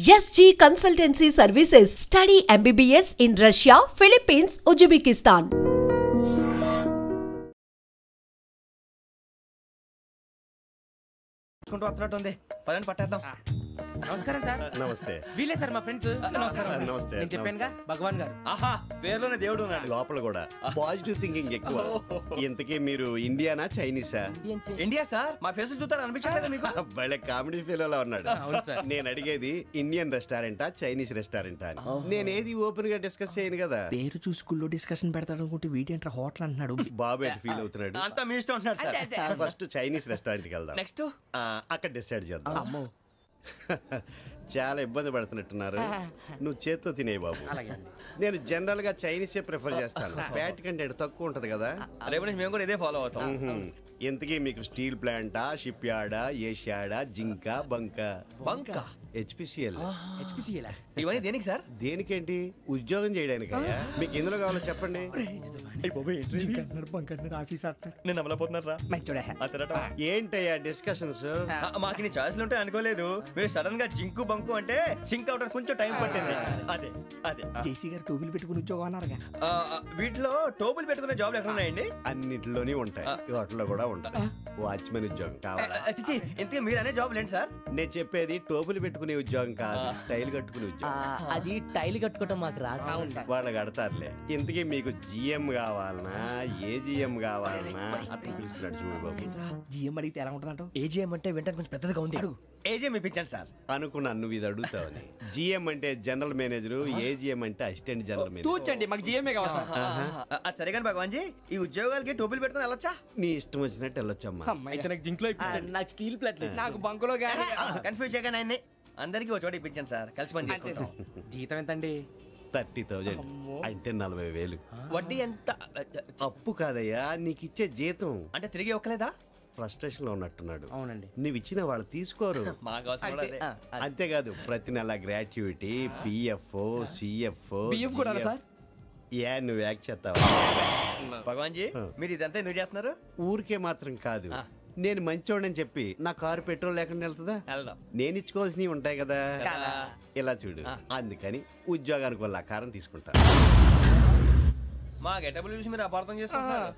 SG Consultancy Services. Study MBBS in Russia, Philippines, Uzbekistan. పదండి పట్టేద్దాం. నమస్కారం sir. నమస్తే. వీలే సార్ మా ఫ్రెండ్స్. నమస్తే. నేను చెప్పానుగా భగవాన్ గారు. ఆహా, పేరులోనే దేవుడు ఉన్నాడు. లోపల కూడా పాజిటివ్ థింకింగ్ ఎక్కువ. ఇంతకీ మీరు ఇండియానా చైనీసా? India sir. మా ఫేస్ చూస్తారు అనిపించట్లేదు మీకు? భలే కామెడీ ఫీల్ ఉన్నాడు. అవును సార్. నేను అడిగేది ఇండియన్ రెస్టారెంటా చైనీస్ రెస్టారెంటా అని. నేనేది ఓపెన్ గా డిస్కస్ చేయను కదా. పేరు చూసి స్కూల్లో డిస్కషన్ పెడతాడు అనుకుంటే వీటేంట్రా హోటల్ అంటున్నాడు. బాబు ఎట్ ఫీల్ అవుతున్నాడు. అంతా మీ ఇష్టం ఉంటున్నాడు సార్. ఫస్ట్ చైనీస్ రెస్టారెంట్ కి వెళ్దాం. నెక్స్ట్ అక్కడ డిసైడ్ చేద్దాం. చాలా ఇబ్బంది పడుతున్నట్టున్నారు. నువ్వు చేత్తో తినే బాబు. నేను జనరల్ గా చైనీసే ప్రిఫర్ చేస్తాను. ఫ్యాట్ కంటెంట్ తక్కువ ఉంటది కదా. రేపు నుంచి మేము కూడా ఇదే ఫాలో అవుతాం. ఇంతకీ మీకు స్టీల్ ప్లాంటా, షిప్ యార్డా, ఏషియాడా, జింక, బంకా? బంకా, హెచ్పిసిఎల్. ఇవన్నీ దేనికి సార్? దేనికేంటి? ఉద్యోగం చేయడానికి. మీకు ఎందులో కావాలో చెప్పండి. నేను అమలపోతున్నారా? ఏంటయ్యా డిస్కషన్స్? మాకు నీ ఛాయిస్లు ఉంటాయి అనుకోలేదు. మీరు సడన్ గా జింకు బంకు అంటే సింక్ అవడానికి కొంచెం టైం పట్టింది. అదే అదే జేసీ గారు టోపీలు పెట్టుకుని ఉద్యోగం అన్నారుగా. వీటిలో టోపులు పెట్టుకునే జాబ్లు ఎక్కడ ఉన్నాయండి? అన్నిటిలోనే ఉంటాయి, వాటిలో కూడా ఉంటాయి. వాచ్మెన్ ఉద్యోగం కావాలా? ఇంతకీ మీరు అనే జాబ్ ఏంటి సార్? నేను చెప్పేది టోపులు పెట్టుకునే ఉద్యోగం కాదు, టైల్ కట్టుకునే ఉద్యోగం. అది టైల్ కట్టుకోవటం మాకు రాదు. వాళ్ళు కడతారులే. ఇంతకీ మీకు జిఎం కావాలనా, ఏ జిఎం కావాలనా? అట్లా పిలుస్తున్నాడు చూడు బాబు. జిఎం అడిగితే ఎలా ఉంటుందంట? ఏజీఎం అంటే వెంటనే కొంచెం పెద్దదిగా ఉంది. ఏజీఎం ఇప్పించండి సార్. అనుకున్నాను నువ్వు ఇది అడుగుతావని. జిఎం అంటే జనరల్ మేనేజర్, ఏజిఎం అంటే అసిస్టెంట్ జనరల్ మేనేజర్. తూచండి, మాకు జిఎంఏ కావాలి సార్. అది సరే కానీ భగవాన్ జీ, ఈ ఉద్యోగాలకి టోపులు పెట్టుకుని వెళ్ళొచ్చా? నీ ఇష్టం వచ్చినట్టు వెళ్ళొచ్చమ్మా. అయితే నాకు జింక్ లో నాకు స్టీల్ ప్లేట్, నాకు బంకులో కన్ఫ్యూజ్ చేయగానే ఆయన్ని అందరికీ ఒక చోట ఇప్పించండి సార్. కలిసి పని చేసుకుంటాం. జీతం ఎంతండి? 30,000 అంటే 40,000. వడ్డీ ఎంత? అప్పు కాదయ్యా, నీకు ఇచ్చే జీతం. అంటే తిరిగి ఒక్కలేదా? ఫ్రస్ట్రేషన్ లో ఉన్నట్టున్నాడు. అవునండి. నువ్వు ఇచ్చిన వాళ్ళు తీసుకోరు. మాకు అవసరం కూడా అదే. అంతేకాదు ప్రతి నెల గ్రాట్యుటీ, పిఎఫ్, సిఎఫ్. బియ్యం కూడా సార్? ఏ నువ్వు యాక్ట్ చేస్తావా? భగవాన్ జీ, మీరు ఇదంతా ఎందుకు చేస్తున్నారు? ఊరికే మాత్రం కాదు, నేను మంచోడని చెప్పి నా కారు పెట్రోల్ లేకుండా వెళ్తుందా? వెళ్దాం. నేను ఇచ్చుకోవాల్సినవి ఉంటాయి కదా. ఇలా చూడు, అందుకని ఉద్యోగానికి వాళ్ళ ఆకారం తీసుకుంటా. మా గెటబుల్ చూసి మీరు అపార్థం చేసుకుంటున్నారు.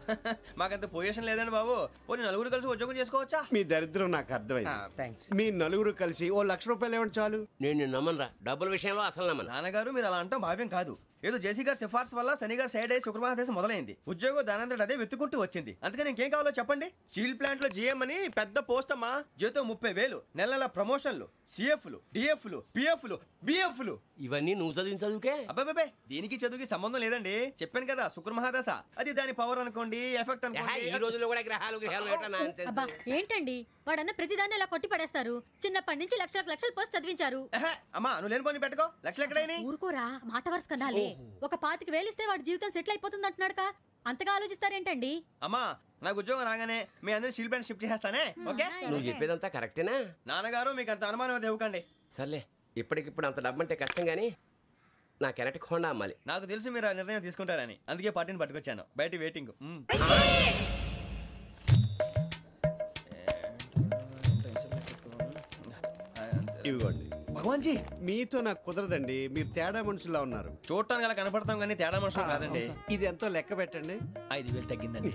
మాకంత పొజిషన్ లేదండి బాబు. పోనీ నలుగురు కలిసి ఉద్యోగం చేసుకోవచ్చా? మీ దరిద్రం నాకు అర్థమైంది. మీ నలుగురు కలిసి ₹1,00,000 ఇవ్వండి చాలు. నేను నమ్మనరా, డబ్బుల విషయంలో అసలు నమ్మను. నాన్నగారు మీరు అలా అంటాం భావ్యం కాదు. ఏదో జేసీ గారి సిఫార్సు వల్ల శని గారు సైడ్ అయ్యి శుక్రవారం దేశం మొదలైంది. ఉద్యోగం దానంతటి అదే వెతుకుంటూ వచ్చింది. అందుకని ఇంకేం కావాలో చెప్పండి. స్టీల్ ప్లాంట్ లో జిఎం అని పెద్ద పోస్ట్ అమ్మా. జీతం 30,000, నెల నెల ప్రమోషన్లు, సిఎఫ్లు, డిఎఫ్లు, పిఎఫ్లు, బిఎఫ్లు. ఇవన్నీ నువ్వు చదివిన చదువుకే? అబ్బాబే, దీనికి చదువుకి సంబంధం లేదండి. చెప్పాను కదా, శుక్ర మహాదశ. అది దాని పవర్ అనుకోండి, ఎఫెక్ట్ అనుకోండి. ఈ రోజుల్లో కూడా గ్రహాలు అబ్బా ఏంటండి వాడన్న ప్రతిదాన్ని ఇలా కొట్టి పడేస్తారు. చిన్నప్పటి నుంచి లక్షలు పోస్ట్ చదివించారు. అమ్మా నువ్వు లేని పోనీ పెట్టుకో. లక్షలు ఎక్కడైనా ఊరుకోరా, మాట వరుస కదాలే. ఒక 25,000 ఇస్తే వాడి జీవితం సెటిల్ అయిపోతుంది అంటున్నాడుగా. అంతగా ఆలోచిస్తారేంటండి? అమ్మా నాకు ఉద్యోగం రాగానే మీ అందరూ స్టీల్ ప్లాంట్ షిఫ్ట్ చేస్తానే. ఓకే, నువ్వు చెప్పేదంతా కరెక్టేనా? నాన్నగారు మీకు అంత అనుమానం అయితే ఇవ్వకండి. సర్లే, ఇప్పటికిప్పుడు అంత డబ్బు అంటే కష్టం కానీ నా కెనటిక్ హోండా అమ్మాలి. నాకు తెలుసు మీరు ఆ నిర్ణయం తీసుకుంటారని, అందుకే పార్టీని పట్టుకొచ్చాను. బయట వెయిటింగ్. ఇవ్వండి. భగవాన్ జీ, మీతో నాకు కుదరదండి. మీరు తేడా మనుషుల్లా ఉన్నారు. చూడటానికి అలా కనపడతాం కానీ తేడా మనుషులు కాదండి. ఇది ఎంతో లెక్క పెట్టండి. 5,000 తగ్గిందండి.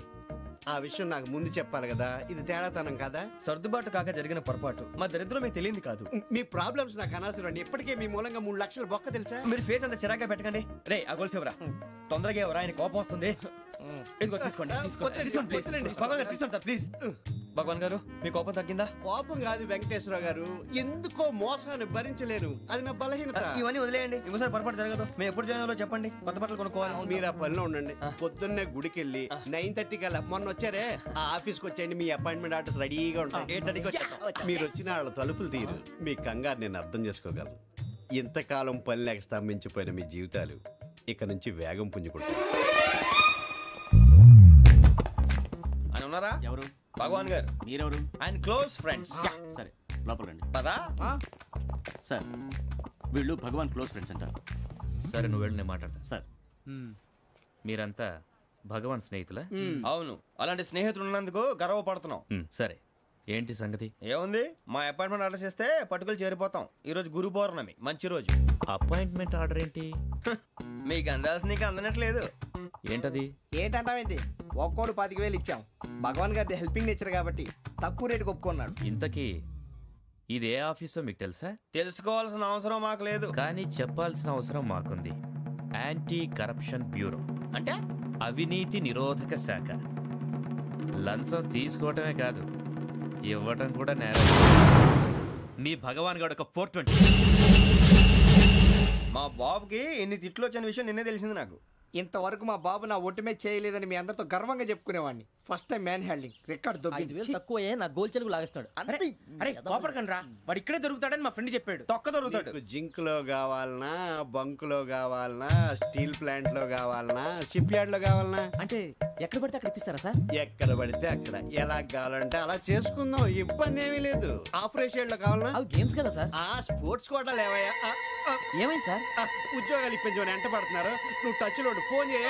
ఆ విషయం నాకు ముందు చెప్పాలి కదా. ఇది తేడాతనం కదా. సర్దుబాటు కాక జరిగిన పొరపాటు. మా దరిద్రం మీకు తెలియదు కాదు. మీ ప్రాబ్లమ్స్ నాకు అనవసరం అండి. ఇప్పటికే మీ మూలంగా 3 లక్షల బొక్క తెలుసా? మీరు ఫేస్ అంత చిరాగ్గా పెట్టకండి. రే ఆ గొలుసేవరా, తొందరగా ఎవరా, ఆయన కోపం వస్తుంది. ఇదిగో తీసుకోండి. భగవాన్ గారు తీసుకోండి సార్ ప్లీజ్. భగవాన్ గారు మీ కోపం తగ్గిందా? కోపం కాదు వెంకటేశ్వర గారు, ఎందుకో మోసాన్ని భరించలేను. అది నా బలహీనత. ఇవన్నీ వదిలేయండి, ఇంకోసారి పొరపాటు జరగదు. మేము ఎప్పుడు జాయిన్ అవ్వాలో చెప్పండి, కొత్త బట్టలు కొనుక్కోవాలి. మీరు ఆ పనిలో ఉండండి. పొద్దున్నే గుడికి వెళ్ళి 9:30 కల్లా, మొన్న వచ్చారే ఆ ఆఫీస్కి వచ్చేయండి. మీ అపాయింట్మెంట్ ఆర్డర్స్ రెడీగా ఉంటాయి. 8:30కి వచ్చేస్తాం. మీరు వచ్చిన వాళ్ళ తలుపులు తీరు. మీ కంగారు నేను అర్థం చేసుకోగలను. ఇంతకాలం పని లేక స్తంభించిపోయిన మీ జీవితాలు ఇక నుంచి వేగం పుంజుకుంటాయి. ఆయన ఉన్నారా? ఎవరు? భగవాన్ గారు. మీరెవరు? ఆయన క్లోజ్ ఫ్రెండ్స్. సరే లోపల రండి. పదా సార్, వీళ్ళు భగవాన్ క్లోజ్ ఫ్రెండ్స్ అంటారు. సరే నువ్వు వెళ్ళి నేను మాట్లాడతా. సార్, మీరంతా భగవాన్ స్నేహితులా? అవును, అలాంటి స్నేహితులు ఉన్నందుకు గర్వపడుతున్నాం. సరే, ఏంటి సంగతి? ఏముంది, మా అపాయింట్మెంట్ ఆర్డర్ చేస్తే పట్టుకులు చేరిపోతాం. ఈ రోజు గురు పౌర్ణమి, మంచి రోజు. అపాయింట్మెంట్ ఆర్డర్ ఏంటి? మీకు అందాల్సిన నీకు అందనట్లేదు. ఏంటది? ఏంటంటావేంటి? ఒక్కోడు 25,000 ఇచ్చాం. భగవాన్ గారి హెల్పింగ్ నేచర్ కాబట్టి తక్కువ రేటుకి ఒప్పుకున్నాడు. ఇంతకీ ఇది ఏ ఆఫీసో మీకు తెలుసా? తెలుసుకోవాల్సిన అవసరం మాకు లేదు, కానీ చెప్పాల్సిన అవసరం మాకుంది. యాంటీ కరప్షన్ బ్యూరో అంటే అవినీతి నిరోధక శాఖ. లంచం తీసుకోవటమే కాదు, ఇవ్వటం కూడా నేరం. మీ భగవాన్ గారు ఒక 420. మా బాబుకి ఎన్ని తిట్లు వచ్చిన విషయం నిన్నే తెలిసింది నాకు. ఇంతవరకు మా బాబు నా ఒట్టుమే చేయలేదని మీ అందరితో గర్వంగా చెప్పుకునేవాడిని. First time man handing record దొబ్బింది. తక్కువ నా గోల్ చెలుగు లాగేస్తున్నాడు. అరే కోపడకండి రా, వాడు ఇక్కడే దొరుకుతాడని మా ఫ్రెండ్ చెప్పాడు. తొక్క దొరుకుతాడు. జింక్ లో కావాలనా, బంక్ లో కావాలనా, స్టీల్ ప్లాంట్ లో కావాలనా, షిప్ యార్డ్ లో కావాలనా? అంటే ఎక్కడ పడితే అక్కడ ఇప్పిస్తారా సార్? ఎక్కడ పడితే అక్కడ, ఎలా కావాలంటే అలా చేసుకుందాం, ఇబ్బంది ఏమీ లేదు. ఆపరేషన్ లో కావాలనా? అవి గేమ్స్ కదా సార్. స్పోర్ట్స్ కోటా లేవయ్యా. ఏమైంది సార్? ఉద్యోగాలు ఇప్పించమని ఎంట పడుతున్నారు. నువ్వు టచ్ లో ఫోన్ చేయ.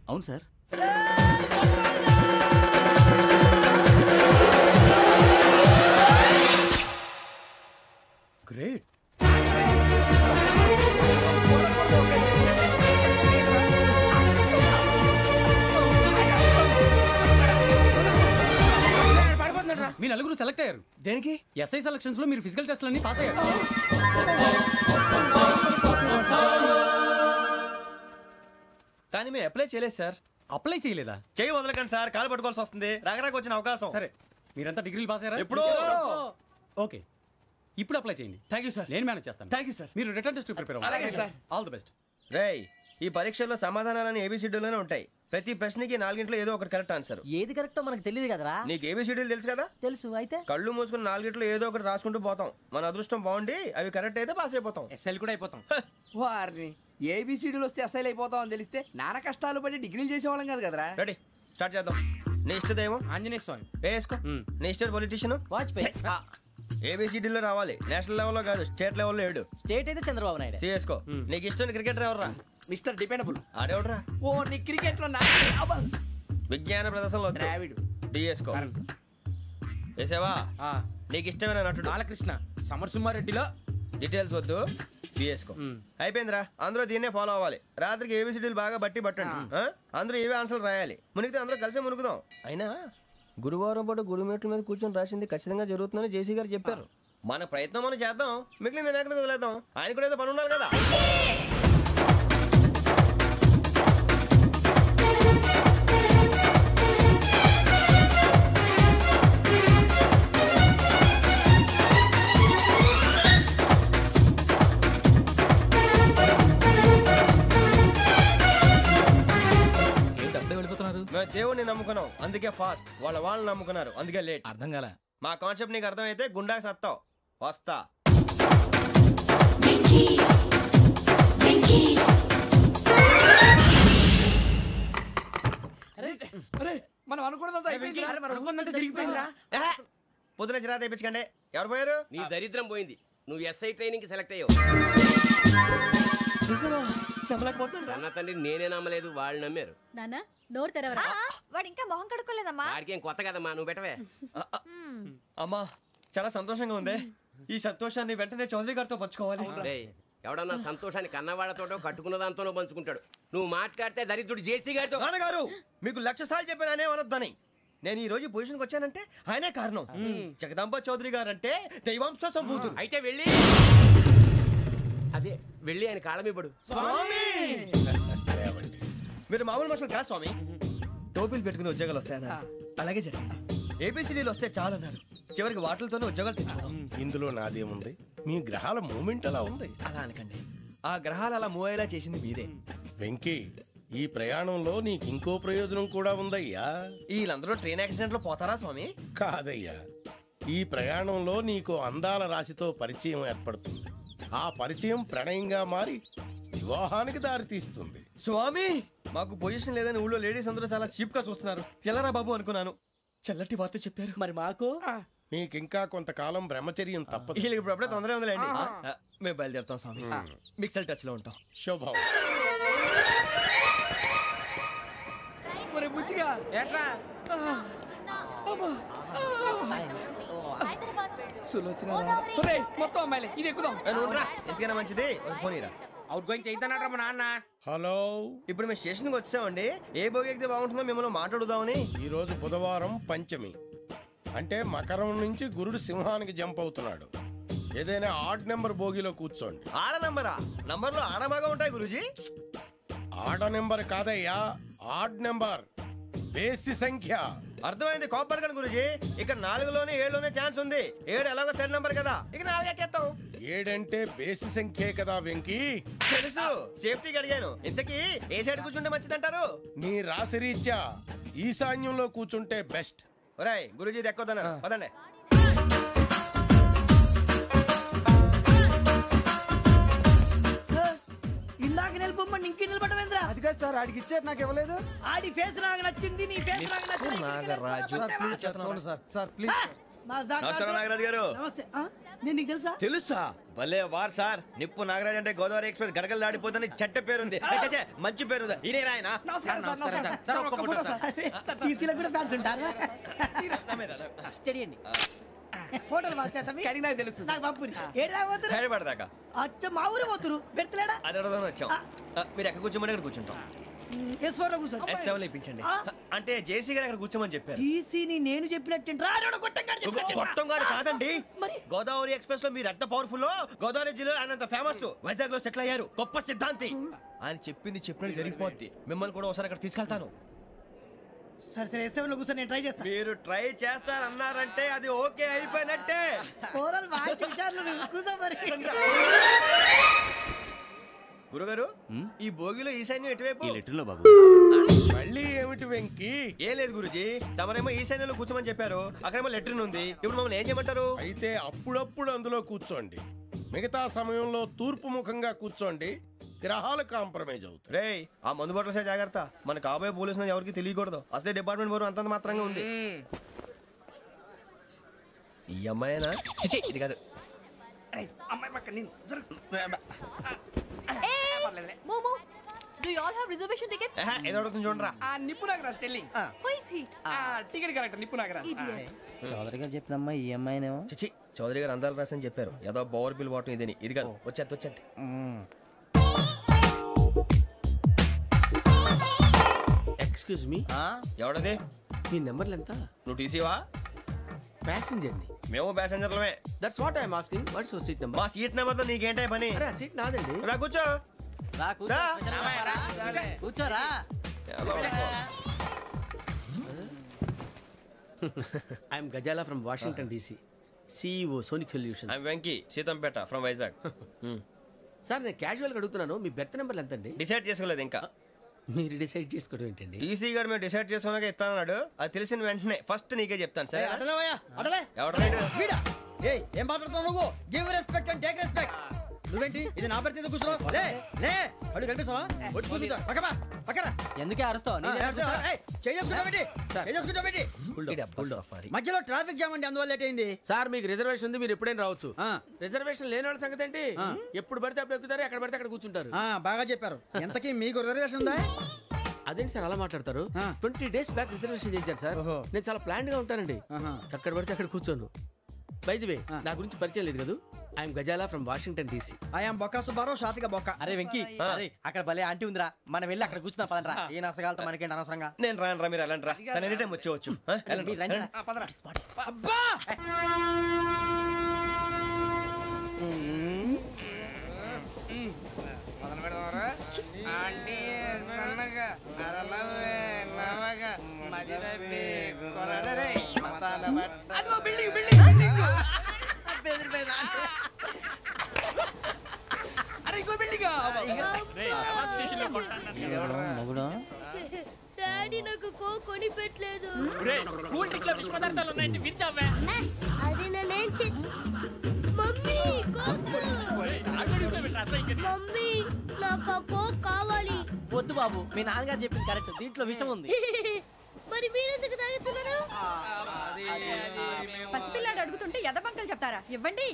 అవును సార్. గ్రేట్. మీ నలుగురు సెలెక్ట్ అయ్యారు. దేనికి? ఎస్ఐ సెలక్షన్స్ లో మీరు ఫిజికల్ టెస్ట్ అన్ని పాస్ అయ్యారు. కానీ మేము అప్లై చేయలేదు సార్. అప్లై చేయలేదా? చేయి వదలకండి సార్, కాలు పట్టుకోవాల్సి వస్తుంది. రాగరాకు వచ్చిన అవకాశం. సరే, మీరంతా డిగ్రీలు పాస్ అయ్యారా? ఎప్పుడో. ఓకే, ఇప్పుడు అప్లై చేయండి. Thank you sir. నేను మేనేజ్ చేస్తాను. Thank you sir. మీరు రిటర్న్ టెస్ట్ ప్రిపేర్ అలాగే అవ్వండి. సార్. All the best. రేయ్, ఈ పరీక్షల్లో సమాధానాలని ఏబిసిడీలోనే ఉంటాయి. ప్రతి ప్రశ్నకి 4 ఏదో ఒకటి కరెక్ట్ ఆన్సర్. ఏది కరెక్టో మనకు తెలియదు కదరా. నీకు ఏబిసిడీలు తెలుసు కదా? తెలుసు. అయితే కళ్ళు మూసుకుని 4 ఏదో ఒకటి రాసుకుంటూ పోతాం. మన అదృష్టం బాగుండి అవి కరెక్ట్ అయితే పాస్ అయిపోతాం. ఎస్ఎల్ కూడా అయిపోతాం. వారిని ఏబిసిడీలు వస్తే ఎస్ఐలు అయిపోతాం అని తెలిస్తే నాన్న కష్టాలు పడి డిగ్రీలు చేసేవాళ్ళం కాదు కదరా. రెడీ, స్టార్ట్ చేద్దాం. నీ ఇష్టదేమో ఆంజనేయ స్వామి. వేసుకో. నీ ఇష్ట పొలిటీషియన్ వాజ్పేయి. ఏబిసిడీలో రావాలి. నేషనల్ లెవెల్లో కాదు, స్టేట్ లెవెల్లో 7. స్టేట్ అయితే చంద్రబాబు నాయుడు. సిఎస్కో. నీకు ఇష్టం క్రికెటర్ ఎవర్రా? Mister dependable. ఆడేవడరా? ఓ నీ క్రికెట్ లో విజ్ఞాన ప్రదర్శనలో ద్రావిడు. డిఎస్కో. వేసావా? నీకు ఇష్టమైన నటుడు? బాలకృష్ణ. సమర్ సుమారెడ్డిలో డీటెయిల్స్ వద్దు, బిఎస్కో. అయిపోయిందిరా. అందరూ దీన్నే ఫాలో అవ్వాలి. రాత్రికి ఏబిసిడీలు బాగా బట్టి పట్టండి. అందరూ ఏవే ఆన్సర్లు రాయాలి. మునిగితే అందరూ కలిసి మునుగుదాం. అయినా గురువారం పాటు గురుమేట్ల మీద కూర్చొని రాసింది ఖచ్చితంగా జరుగుతుందని జేసీ గారు చెప్పారు. మన ప్రయత్నం మనం చేద్దాం, మిగిలింది ఎక్కడికి వదిలేద్దాం. ఆయన కూడా ఏదో పని ఉండాలి కదా. మేము దేవుడిని నమ్ముకున్నాం, అందుకే ఫాస్ట్. వాళ్ళని నమ్ముకున్నారు, అందుకే లేట్. అర్థం కాల. మా కాన్సెప్ట్ నీకు అర్థమైతే గుండాకి సత్తావు. వస్తా. మనం అనుకున్నదంతా జరిగిపోయిందిరా. పొద్దున చిరా తెప్పించకండి. ఎవరు పోయారు? నీ దరిద్రం పోయింది. నువ్వు ఎస్ఐ ట్రైనింగ్ సెలెక్ట్ అయ్యావు. అన్న తండ్రి నేనే నమ్మలేదు, వాళ్ళు నమ్మారు. నాన్న నోరు తెరవరా. వాడు ఇంకా మొహం కడుక్కోలేదమ్మా. వాడికి ఏం కొత్త కదమ్మా, నువ్వు పెట్టవే. అమ్మా చాలా సంతోషంగా ఉంది. ఈ సంతోషాన్ని వెంటనే చౌదరి గారితో పంచుకోవాలి. ఎవడన్నా సంతోషాన్ని కన్నవాళ్లతోటో కట్టుకున్న దాంతోనో పంచుకుంటాడు. నువ్వు మాట్లాడితే దరిద్రుడు జేసీ గారితో. నాన్నగారు మీకు 1,00,000 సార్లు చెప్పానే అనొద్దని. నేను ఈ రోజు పొజిషన్కి వచ్చానంటే ఆయనే కారణం. జగదాంబ చౌదరి గారు అంటే దైవాంశ సంభూతుడు. అయితే వెళ్ళి అదే వెళ్ళి ఆయన కాళ్ళమివ్వడు. మీరు మామూలు మనుషులు కాదు స్వామి. టోపీలు పెట్టుకుని ఉద్యోగాలు వస్తాయన్నారు, అలాగే జరిగింది. ఏబిసిడీలు వస్తే చాలన్నారు, చివరికి వాటిలతోనే ఉద్యోగాలు తెచ్చుకున్నాం. ఇందులో నాదేముంది, మీ గ్రహాల మూమెంట్ అలా ఉంది. అలా అనకండి, ఆ గ్రహాలు అలా మూవ్ అయ్యేలా చేసింది మీరే. వెంకీ, ఈ ప్రయాణంలో నీకు ఇంకో ప్రయోజనం కూడా ఉందయ్యా. వీళ్ళందరూ ట్రైన్ యాక్సిడెంట్ లో పోతారా స్వామి? కాదయ్యా, ఈ ప్రయాణంలో నీకు అందాల రాశితో పరిచయం ఏర్పడుతుంది. ఆ పరిచయం ప్రణయంగా మారి వివాహానికి దారితీస్తుంది. స్వామి మాకు పొజిషన్ లేదని ఊళ్ళో లేడీస్ అందరూ చాలా చీప్ గా చూస్తున్నారు. ఎలారా బాబు అనుకున్నాను, చల్లటి వార్త చెప్పారు. మరి మాకు నీకింకా కొంతకాలం బ్రహ్మచర్యం తప్పదు. వీళ్ళకి ఇప్పుడు అప్పుడే తొందరగా ఉందిలేండి. మేము బయలుదేరుతాం స్వామి, మిక్సల్ టచ్ లో ఉంటాం. శుభం. మొత్తం అమ్మాయిలే, ఇది ఎక్కుదాం. ఎందుకైనా మంచిది ఫోన్ ఇరా. అవుట్ గోయింగ్ చేద్దానట్రా మా నాన్న. హలో, ఇప్పుడు మేము స్టేషన్కి వచ్చామండి. ఏ బోగి ఎక్కితే బాగుంటుందో మిమ్మల్ని మాట్లాడుదామని. ఈరోజు బుధవారం పంచమి, అంటే మకరం నుంచి గురుడు సింహానికి జంప్ అవుతున్నాడు. ఏదైనా ఆడ్ నెంబర్ బోగిలో కూర్చోండి. ఆడ నంబరా? నంబర్లో ఆడ బాగా ఉంటాయి గురూజీ. ఆడ నెంబర్ కాదయ్యా, ఆడ్ నెంబర్, బేసి సంఖ్య. అర్థమైంది కాపర్ కన్ గురూజీ. ఇక్కడ 4లోనే 7లోనే ఛాన్స్ ఉంది. 7 ఎలాగో సెడ్ నంబర్ కదా, ఇక 4 ఎక్కేస్తాం. 7 అంటే బేసి సంఖ్యే కదా వెంకీ. తెలుసు, సేఫ్టీకి అడిగాను. ఇంతకీ ఏ సైడ్ కూర్చుంటే మంచిదంటారు? నీ రాశి రీత్యా ఈశాన్యంలో కూర్చుంటే బెస్ట్. ఒరేయ్ గురూజీ దెక్కొద్దన్నారు, పదండి. ఇలాగ నిలబొమ్మని ఇంకే నిలబడమేంద్రా? అది కాదు సార్, ఆడికి ఇచ్చారు, నాకు ఇవ్వలేదు. ఆడి ఫేస్ నాకు నచ్చింది, నీ ఫేస్ నాకు నచ్చింది. నాగరాజు. Sir please. నమస్కారం నాగరాజు గారు. నమస్తే. నేను నీకు తెలుసా? తెలుసా? భలే వార్ సార్. నిప్పు నాగరాజ్ అంటే గోదావరి ఎక్స్ప్రెస్ గడగలు దాడిపోతుంది చెట్ట పేరుంది. మంచి పేరుంది. ఇదే ఆయన. టీసీలో కూడా ఫ్యాన్స్ ఉంటారు. స్టడీ అండి. ఫోటోలు నాకు తెలుసు. నాకు పంపుని ఏడా పోతురు? హైదరాబాద్ అచ్చ మా ఊరు పోతురు. పెడతలేడా? అది అడగదామని వచ్చాం. మీరు ఎక్కడ కూర్చోమని అక్కడ కూర్చుంటాం. S4 లో కూర్చోండి. S7 ఇప్పించండి. అంటే జేసీ గారు అక్కడ కూర్చోమని చెప్పారు. టీసీని నేను చెప్పినట్టు గొట్టంగాడు కాదండి. మరి గోదావరి ఎక్స్ప్రెస్ లో మీరు ఎంత పవర్ఫుల్, గోదావరి జిల్లా ఆయన ఫేమస్. వైజాగ్ లో సెటిల్ అయ్యారు, గొప్ప సిద్ధాంతి. ఆయన చెప్పింది చెప్పినట్టు జరిగిపోద్ది. మిమ్మల్ని కూడా ఒకసారి అక్కడ తీసుకెళ్తాను. సరే సరే, S7 లో కూర్చొని నేను ట్రై చేస్తాను. మీరు ట్రై చేస్తారన్నారంటే అది ఓకే అయిపోయినట్టే. గురుగారు, ఈ భోగిలో ఈశాన్యం ఎటువైపు? బాబు మళ్ళీ ఏమిటి వెంకీ? ఏం లేదు గురుజీ, తమరేమో ఈశాన్యంలో కూర్చోమని చెప్పారు. అక్కడేమో లెట్రిన్ ఉంది. ఇప్పుడు మమ్మల్ని ఏం చేయమంటారు? అయితే అప్పుడప్పుడు అందులో కూర్చోండి. మిగతా సమయంలో తూర్పు ముఖంగా కూర్చోండి. గ్రహాలు కాంప్రమైజ్ అవుతాయి. రే, ఆ మందు బట్టలసే జాగ్రత్త. మన కాబోయే పోలీసులు ఎవరికి తెలియకూడదు. అసలే డిపార్ట్మెంట్ బోరు అంతంత మాత్రంగా ఉంది. ఈ అమ్మాయినా? చిచి, ఇది కాదు. అమ్మాయి పక్క నేను ఏదో అడుగుతుంది చూడరా. నిప్పు నాగరాజ్ టెల్లింగ్. టికెట్ కలెక్టర్ నిప్పు నాగరాజ్. చౌదరి గారు చెప్పినమ్మా ఈ అమ్మాయినేమో. చిచి, చౌదరి గారు అందాలు రాసని చెప్పారు. ఏదో బోర్ బిల్ వాటం ఇదని. ఇది కాదు, వచ్చేది. Excuse me, ఎవడది? మీ నెంబర్లు ఎంత? నువ్వు టీసీవా? ప్యాసింజర్ ని. మేము ప్యాసెంజర్లమే. That's what I'm asking. What's your seat number? మా సీట్ నెంబర్ తో నీకేంటే పని? అరే ఆ సీట్ నాదండి. రా కూర్చో. కూర్చోరా. I'm Gazala from Washington DC, CEO Sonic Solutions. I'm Venky, Seethampeta from Vizag. Sir నేను క్యాజువల్గా అడుగుతున్నాను, మీ బెర్త్ నెంబర్లు ఎంత అండి? డిసైడ్ చేసుకోలేదు ఇంకా. మీరు డిసైడ్ చేసుకోవడం ఏంటండి? టీసీ గారు మేము డిసైడ్ చేసుకున్నాక ఇస్తానన్నాడు. అది తెలిసిన వెంటనే ఫస్ట్ నీకే చెప్తాను. సరే అడలే ఎవరు? ఏం మాట్లాడుతున్నావు నువ్వు? Give respect and take respect. నువ్వేంటి ఇది నా పరిస్థితి కూర్చున్నావు లే లే అడుగు కనిపిస్తావా వచ్చి కూర్చుంటా పక్కన ఎందుకే అరుస్తావు మధ్యలో ట్రాఫిక్ జామ్ అండి అందువల్ల లేట్ అయింది సార్ మీకు రిజర్వేషన్ ఉంది, మీరు ఎప్పుడైనా రావచ్చు. రిజర్వేషన్ లేని వాళ్ళ సంగతి ఏంటి? ఎప్పుడు పడితే అప్పుడు ఎక్కుతారు, ఎక్కడ పడితే అక్కడ కూర్చుంటారు. బాగా చెప్పారు. ఎంతకీ మీకు రిజర్వేషన్ ఉందా? అదేంటి సార్ అలా మాట్లాడతారు? 20 days బ్యాక్ రిజర్వేషన్ చేశారు సార్. నేను చాలా ప్లాన్డ్ గా ఉంటానండి. అక్కడ పడితే అక్కడ కూర్చోను. బై ది వే, నా గురించి పరిచయం లేదు కదా, I'm Gazala from Washington DC. I'm Bokka Subbarao, షాతిగా బొక్క. అరే వెంకీ, అక్కడ భలే ఆంటీ ఉందిరా, మనం వెళ్ళి అక్కడ కూర్చున్నా పదనరా. ఏ నసగాలతో మనకేంటి అనవసరంగా. నేను రాను రా, మీరు వెళ్ళండి రా. తన ఎనీ టైం వచ్చేవచ్చు. అబ్బా డాడీ నాకు కోక్ కొని పెట్టలేదు. కూల్ డ్రింక్ లో విష పదార్థాలు ఉన్నాయంటే విరిచావే. అది నేనేం మమ్మీ కోక్. మమ్మీ నాకు కోక్ కావాలి. వద్దు బాబు, మీ నాన్నగారు చెప్పింది కరెక్ట్, దీంట్లో విషయం ఉంది. మరి మీరెందుకు తాగుతున్నారు? పసిపిల్లాడు అడుగుతుంటే ఎదబంకలు చెప్తారా? ఇవ్వండి.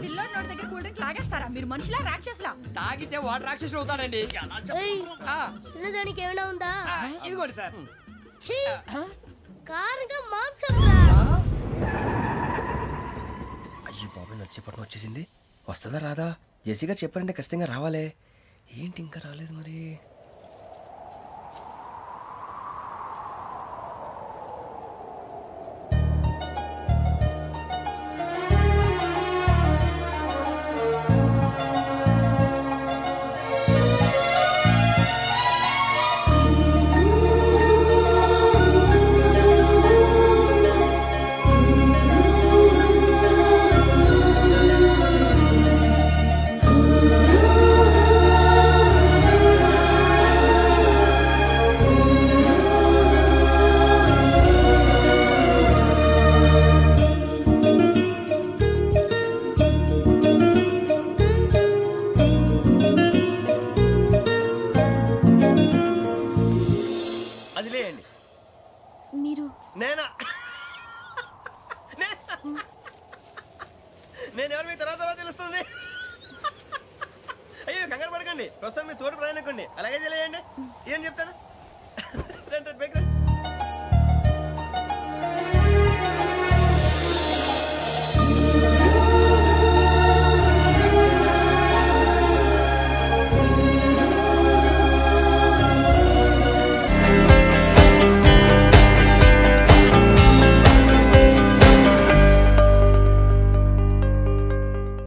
పిల్లోడి నోటి దగ్గర కూల్ డ్రింక్ లాగేస్తారా? మీరు మనుషులా రాక్షసులా? తాగితే వాడు రాక్షసుడు అవుతాడండి. తినడానికి ఏమైనా ఉందా? ఇదిగోండి సార్. కారంగా మాంసం రా. అయ్యో బాబాయ్, నడిచేపట్నం వచ్చేసింది. వస్తుందా రాదా? జెసి గారు చెప్పారంటే ఖచ్చితంగా రావాలే. ఏంటి ఇంకా రాలేదు మరి? నేను ఎవరు మీ తర్వాత తెలుస్తుంది. అయ్యో కంగారు పడకండి, ప్రస్తుతం మీ తోటి ప్రయాణకండి. అలాగే తెలియండి. ఏం చెప్తాను?